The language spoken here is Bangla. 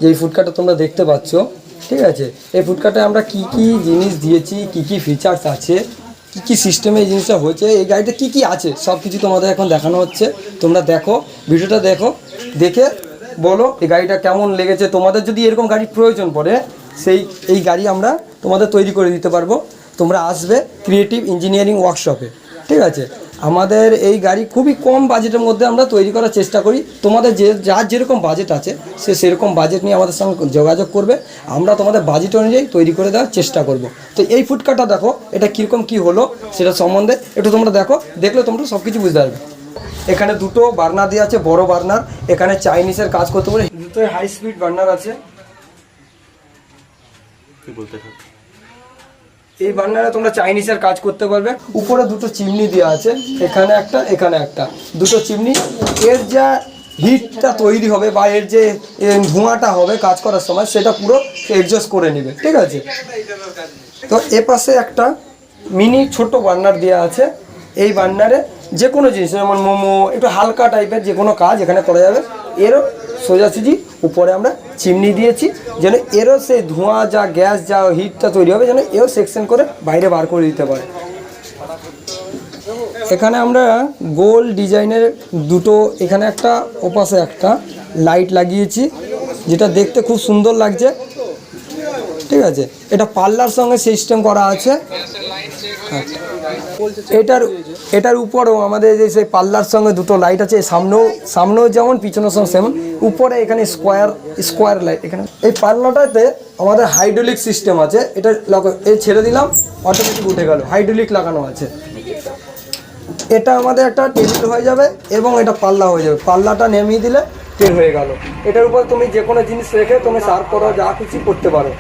যে ফুডকার্টটা তোমরা দেখতে পাচ্ছ, ঠিক আছে, এই ফুডকার্টে আমরা কি কি জিনিস দিয়েছি, কি কি ফিচার্স আছে, কি কি সিস্টেমে এই জিনিসটা হয়েছে, এই গাড়িতে কি কি আছে সব কিছু তোমাদের এখন দেখানো হচ্ছে। তোমরা দেখো, ভিডিওটা দেখো, দেখে বলো এই গাড়িটা কেমন লেগেছে। তোমাদের যদি এরকম গাড়ির প্রয়োজন পড়ে এই গাড়ি আমরা তোমাদের তৈরি করে দিতে পারবো। তোমরা আসবে ক্রিয়েটিভ ইঞ্জিনিয়ারিং ওয়ার্কশপে, ঠিক আছে। আমাদের এই গাড়ি খুবই কম বাজেটের মধ্যে আমরা তৈরি করার চেষ্টা করি। তোমাদের যার যেরকম বাজেট আছে সেরকম বাজেট নিয়ে আমাদের সঙ্গে যোগাযোগ করবে, আমরা তোমাদের বাজেট অনুযায়ী তৈরি করে দেওয়ার চেষ্টা করব। তো এই ফুডকার্টটা দেখো, এটা কীরকম কী হলো সেটা সম্বন্ধে একটু তোমরা দেখো, দেখলে তোমরা সব কিছু বুঝতে পারবে। এখানে দুটো বার্নার দিয়ে আছে, বড় বার্নার। এখানে চাইনিজের কাজ করতে পারে, দুটোই হাই স্পিড বার্নার আছে। এই বার্নারে তোমরা চাইনিজের কাজ করতে পারবে। উপরে দুটো চিমনি দেওয়া আছে, এখানে একটা, এখানে একটা, দুটো চিমনি। এর যা হিটটা তৈরি হবে বা এর যে ধোঁয়াটা হবে কাজ করার সময়, সেটা পুরো অ্যাডজাস্ট করে নেবে, ঠিক আছে। তো এ পাশে একটা মিনি ছোট বার্নার দেওয়া আছে। এই বার্নারে যে কোনো জিনিস, যেমন মোমো, একটু হালকা টাইপের যে কোনো কাজ এখানে করা যাবে। এরও সোজাসুজি উপরে আমরা চিমনি দিয়েছি, যেন এরও সেই ধোঁয়া যা গ্যাস যা হিটটা তৈরি হবে যেন এও সেকশন করে বাইরে বার করে দিতে পারে। এখানে আমরা গোল ডিজাইনের দুটো, এখানে একটা ওপাশে একটা লাইট লাগিয়েছি, যেটা দেখতে খুব সুন্দর লাগছে, ঠিক আছে। এটা পাল্লার সঙ্গে সিস্টেম করা আছে। এটার উপরেও আমাদের যে সেই পাল্লার সঙ্গে দুটো লাইট আছে, সামনেও যেমন পিছনের সঙ্গে সেমন। উপরে এখানে স্কোয়ার লাইট। এখানে এই পাল্লাটাতে আমাদের হাইড্রোলিক সিস্টেম আছে। এটা এই ছেড়ে দিলাম, অটোমেটিক উঠে গেল, হাইড্রোলিক লাগানো আছে। এটা আমাদের একটা টেবিল হয়ে যাবে এবং এটা পাল্লা হয়ে যাবে। পাল্লাটা নেমিয়ে দিলে টের হয়ে গেল। এটার উপর তুমি যে কোনো জিনিস রেখে তুমি সার্ভ করো, যা খুশি করতে পারো।